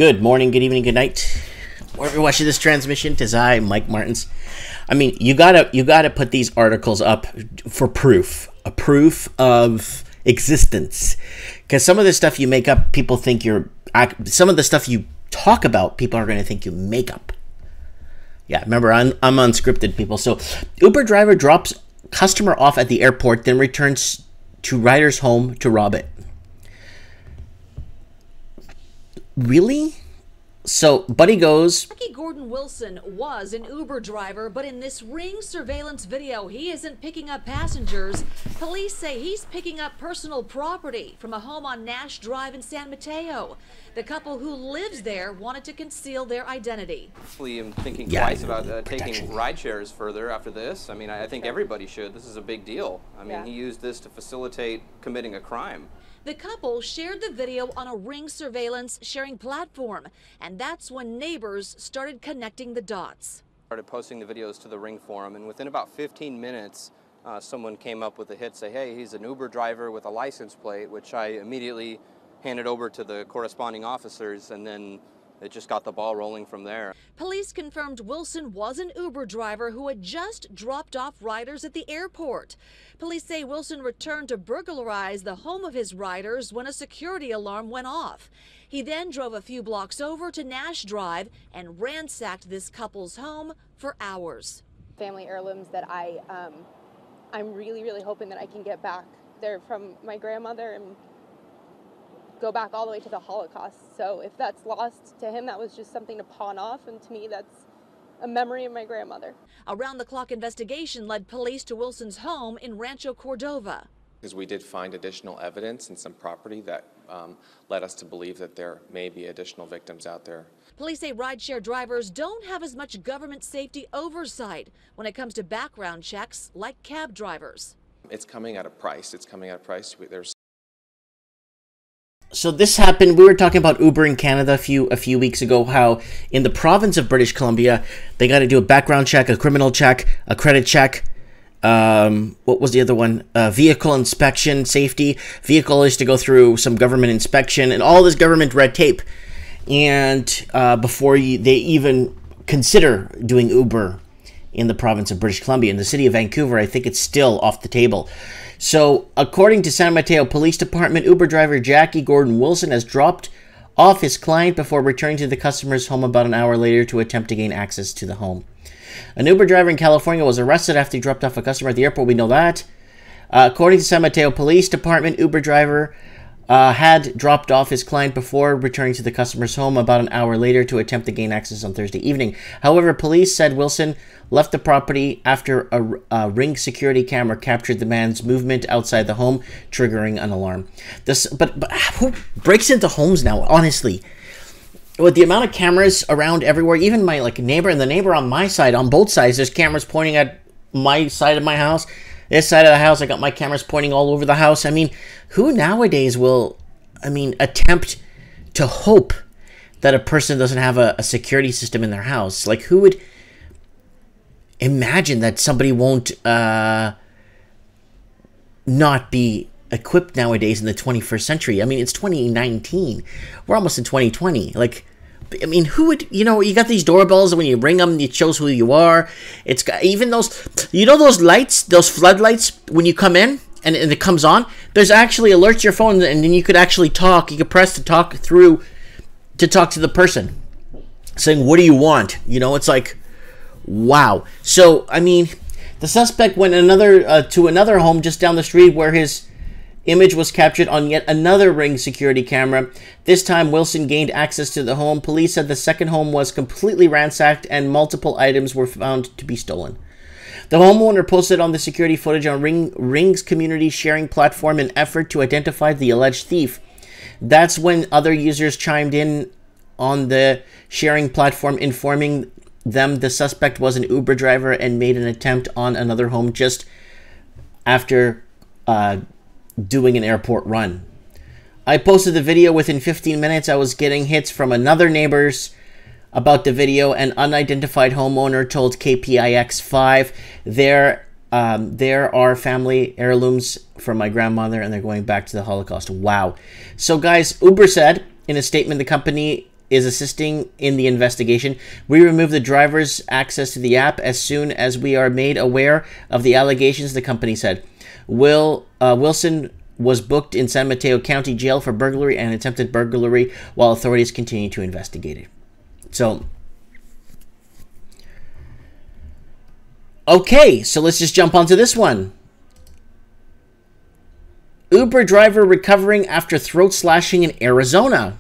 Good morning, good evening, good night. Wherever you're watching this transmission, 'tis I, Mike Martins. I mean, you gotta put these articles up for proof, a proof of existence. Because some of the stuff you make up, people think you're. Some of the stuff you talk about, people are gonna think you make up. Yeah, remember, I'm unscripted, people. So, Uber driver drops customer off at the airport, then returns to rider's home to rob it. Really? So, Buddy goes... Jackie Gordon Wilson was an Uber driver, but in this Ring surveillance video, he isn't picking up passengers. Police say he's picking up personal property from a home on Nash Drive in San Mateo. The couple who lives there wanted to conceal their identity. Actually, I'm thinking twice about taking ride shares further after this. I mean, I think everybody should. This is a big deal. I mean, he used this to facilitate committing a crime. The couple shared the video on a Ring surveillance sharing platform, and that's when neighbors started connecting the dots. Started posting the videos to the Ring forum, and within about 15 minutes, someone came up with a hit, say, hey, he's an Uber driver with a license plate, which I immediately handed over to the corresponding officers, and then it just got the ball rolling from there. Police confirmed Wilson was an Uber driver who had just dropped off riders at the airport. Police say Wilson returned to burglarize the home of his riders when a security alarm went off. He then drove a few blocks over to Nash Drive and ransacked this couple's home for hours. Family heirlooms that I'm really hoping that I can get back. They're from my grandmother and go back all the way to the Holocaust. So if that's lost to him, that was just something to pawn off, and to me that's a memory of my grandmother. A round-the-clock investigation led police to Wilson's home in Rancho Cordova. Because we did find additional evidence and some property that led us to believe that there may be additional victims out there. Police say rideshare drivers don't have as much government safety oversight when it comes to background checks like cab drivers. It's coming at a price. It's coming at a price. So this happened, we were talking about Uber in Canada a few weeks ago, how in the province of British Columbia, they got to do a background check, a criminal check, a credit check. What was the other one? Vehicle inspection, safety. Vehicle is to go through some government inspection and all this government red tape. And before they even consider doing Uber in the province of British Columbia. In the city of Vancouver, I think it's still off the table. So, according to San Mateo Police Department, Uber driver Jackie Gordon Wilson has dropped off his client before returning to the customer's home about an hour later to attempt to gain access to the home. An Uber driver in California was arrested after he dropped off a customer at the airport. We know that. According to San Mateo Police Department, Uber driver had dropped off his client before returning to the customer's home about an hour later to attempt to gain access on Thursday evening. However, police said Wilson left the property after a Ring security camera captured the man's movement outside the home, triggering an alarm. But who breaks into homes now, honestly? With the amount of cameras around everywhere, even my neighbor and the neighbor on my side, on both sides, there's cameras pointing at my side of my house. This side of the house, I got my cameras pointing all over the house. I mean, who nowadays will, attempt to hope that a person doesn't have a security system in their house? Like, who would imagine that somebody won't not be equipped nowadays in the 21st century? I mean, it's 2019. We're almost in 2020. Who would, you got these doorbells, and when you ring them, it shows who you are. It's got even those, those lights, those floodlights, when you come in and it comes on, there's actually alerts your phone, and then you could actually talk. You could press to talk through, to talk to the person, saying, what do you want? It's like, wow. So, the suspect went to another home just down the street where his image was captured on yet another Ring security camera. This time, Wilson gained access to the home. Police said the second home was completely ransacked and multiple items were found to be stolen. The homeowner posted on the security footage on Ring's community sharing platform in an effort to identify the alleged thief. That's when other users chimed in on the sharing platform, informing them the suspect was an Uber driver and made an attempt on another home just after doing an airport run. I posted the video within 15 minutes. I was getting hits from another neighbors about the video. An unidentified homeowner told KPIX5 there are family heirlooms from my grandmother and they're going back to the Holocaust. Wow. So guys, Uber said in a statement the company is assisting in the investigation. We removed the driver's access to the app as soon as we are made aware of the allegations, the company said. Wilson was booked in San Mateo County Jail for burglary and attempted burglary while authorities continue to investigate it. So, okay, so let's just jump onto this one. Uber driver recovering after throat slashing in Arizona.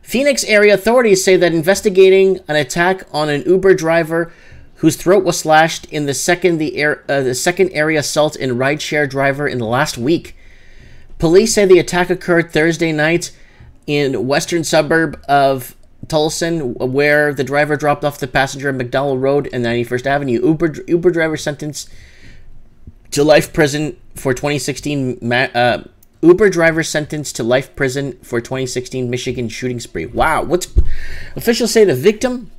Phoenix area authorities say that investigating an attack on an Uber driver whose throat was slashed in the second area assault in rideshare driver in the last week. Police say the attack occurred Thursday night in western suburb of Tulsa, where the driver dropped off the passenger at McDowell Road and 91st Avenue. Uber driver sentenced to life prison for 2016. Uber driver sentenced to life prison for 2016 Michigan shooting spree. Wow, officials say the victim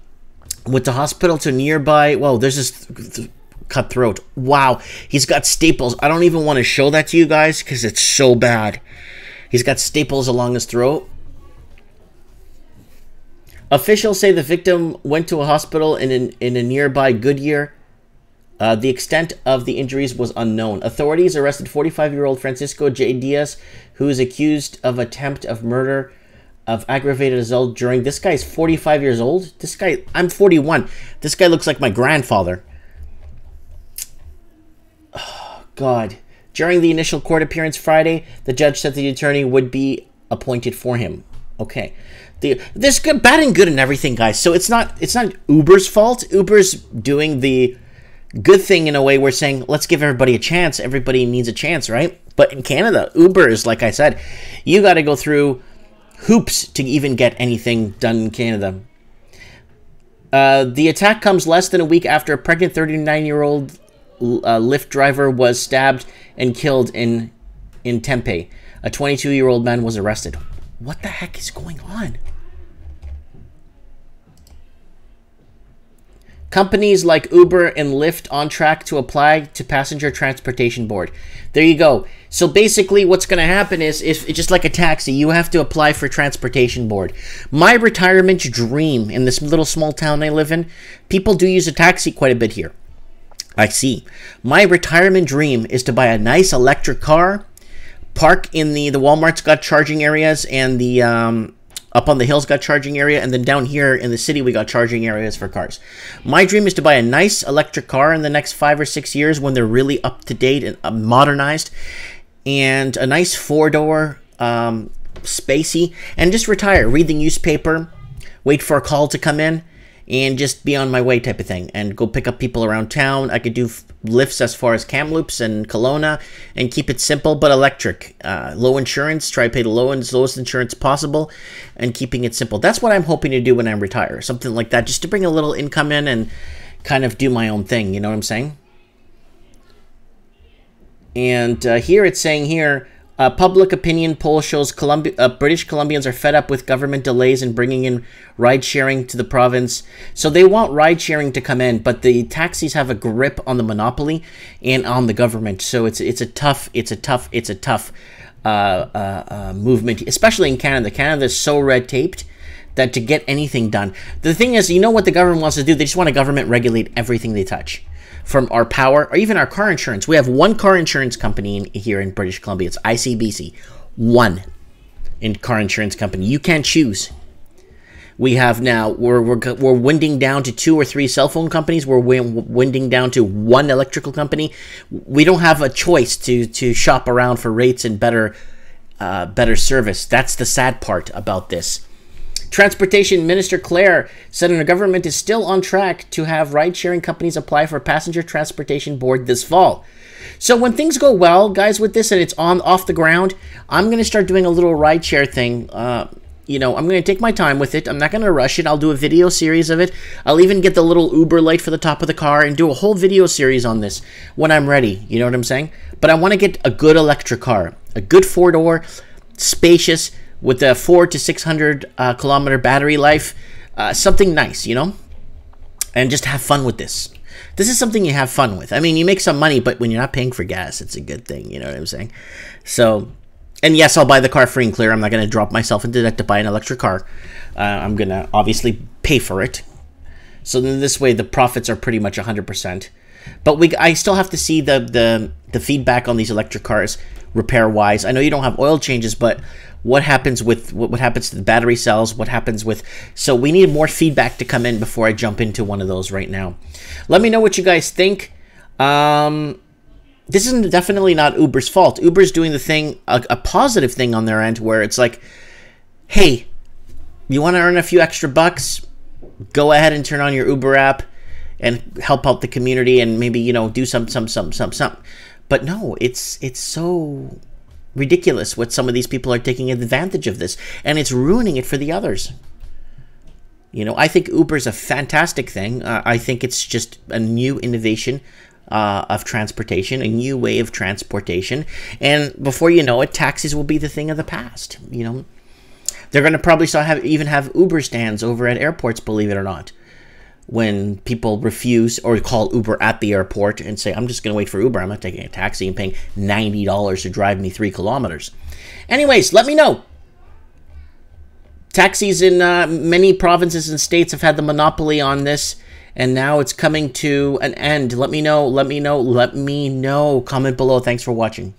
went to hospital to nearby. Whoa, there's this cut throat. Wow, he's got staples. I don't even want to show that to you guys because it's so bad. He's got staples along his throat. Officials say the victim went to a hospital in a nearby Goodyear. The extent of the injuries was unknown. Authorities arrested 45-year-old Francisco J. Diaz, who is accused of attempt of murder of aggravated assault during... This guy's 45 years old? This guy... I'm 41. This guy looks like my grandfather. Oh, God. During the initial court appearance Friday, the judge said the attorney would be appointed for him. Okay. There's good, bad and good in everything, guys. So it's not Uber's fault. Uber's doing the good thing in a way. We're saying, let's give everybody a chance. Everybody needs a chance, right? But in Canada, Uber is, like I said, you got to go through hoops to even get anything done in Canada. The attack comes less than a week after a pregnant 39-year-old Lyft driver was stabbed and killed in Tempe. A 22-year-old man was arrested. What the heck is going on? Companies like Uber and Lyft on track to apply to Passenger Transportation Board. There you go. So basically what's going to happen is, if it's just like a taxi, you have to apply for Transportation Board. My retirement dream in this little small town I live in, people do use a taxi quite a bit here. I see. My retirement dream is to buy a nice electric car, park in the Walmart's got charging areas, and the up on the hills got charging area, and then down here in the city we got charging areas for cars. My dream is to buy a nice electric car in the next 5 or 6 years when they're really up to date and modernized, and a nice 4-door, spacey, and just retire, read the newspaper, wait for a call to come in, and just be on my way type of thing, and go pick up people around town. I could do lifts as far as Kamloops and Kelowna, and keep it simple but electric. Low insurance, try to pay the lowest insurance possible, and keeping it simple. That's what I'm hoping to do when I retire. Something like that, just to bring a little income in and kind of do my own thing, you know what I'm saying? And here it's saying here, a public opinion poll shows British Columbians are fed up with government delays in bringing in ride-sharing to the province. So they want ride-sharing to come in, but the taxis have a grip on the monopoly and on the government. So it's a tough movement, especially in Canada. Canada is so red-taped that to get anything done. The thing is, you know what the government wants to do? They just want a government regulate everything they touch. From our power, or even our car insurance. We have one car insurance company here in British Columbia. It's ICBC. One in car insurance company. You can't choose. We have now, we're winding down to 2 or 3 cell phone companies. We're winding down to 1 electrical company. We don't have a choice to shop around for rates and better service. That's the sad part about this. Transportation Minister Claire said her government is still on track to have ride-sharing companies apply for Passenger Transportation Board this fall. So when things go well, guys, with this and it's off the ground, I'm going to start doing a little ride-share thing. You know, I'm going to take my time with it. I'm not going to rush it. I'll do a video series of it. I'll even get the little Uber light for the top of the car and do a whole video series on this when I'm ready. You know what I'm saying? But I want to get a good electric car. A good 4-door, spacious, with a 400 to 600 kilometer battery life, something nice, you know, and just have fun with this. This is something you have fun with. I mean, you make some money, but when you're not paying for gas, it's a good thing. You know what I'm saying? So And yes, I'll buy the car free and clear. I'm not going to drop myself into debt to buy an electric car. I'm going to obviously pay for it. So then this way, the profits are pretty much 100%. But I still have to see the feedback on these electric cars repair-wise. I know you don't have oil changes, but what happens with what happens to the battery cells? What happens with... So we need more feedback to come in before I jump into one of those right now. Let me know what you guys think. This is definitely not Uber's fault. Uber's doing the thing, a positive thing on their end, where it's like, hey, you want to earn a few extra bucks? Go ahead and turn on your Uber app and help out the community and maybe, you know, do some. But no, it's so ridiculous what some of these people are taking advantage of this, and it's ruining it for the others. You know, I think Uber's a fantastic thing. I think it's just a new innovation of transportation, a new way of transportation. And before you know it, taxis will be the thing of the past. You know, they're going to probably even have Uber stands over at airports, believe it or not, when people refuse or call Uber at the airport and say, I'm just going to wait for Uber. I'm not taking a taxi and paying $90 to drive me 3 kilometers. Anyways, let me know. Taxis in many provinces and states have had the monopoly on this, and now it's coming to an end. Let me know. Comment below. Thanks for watching.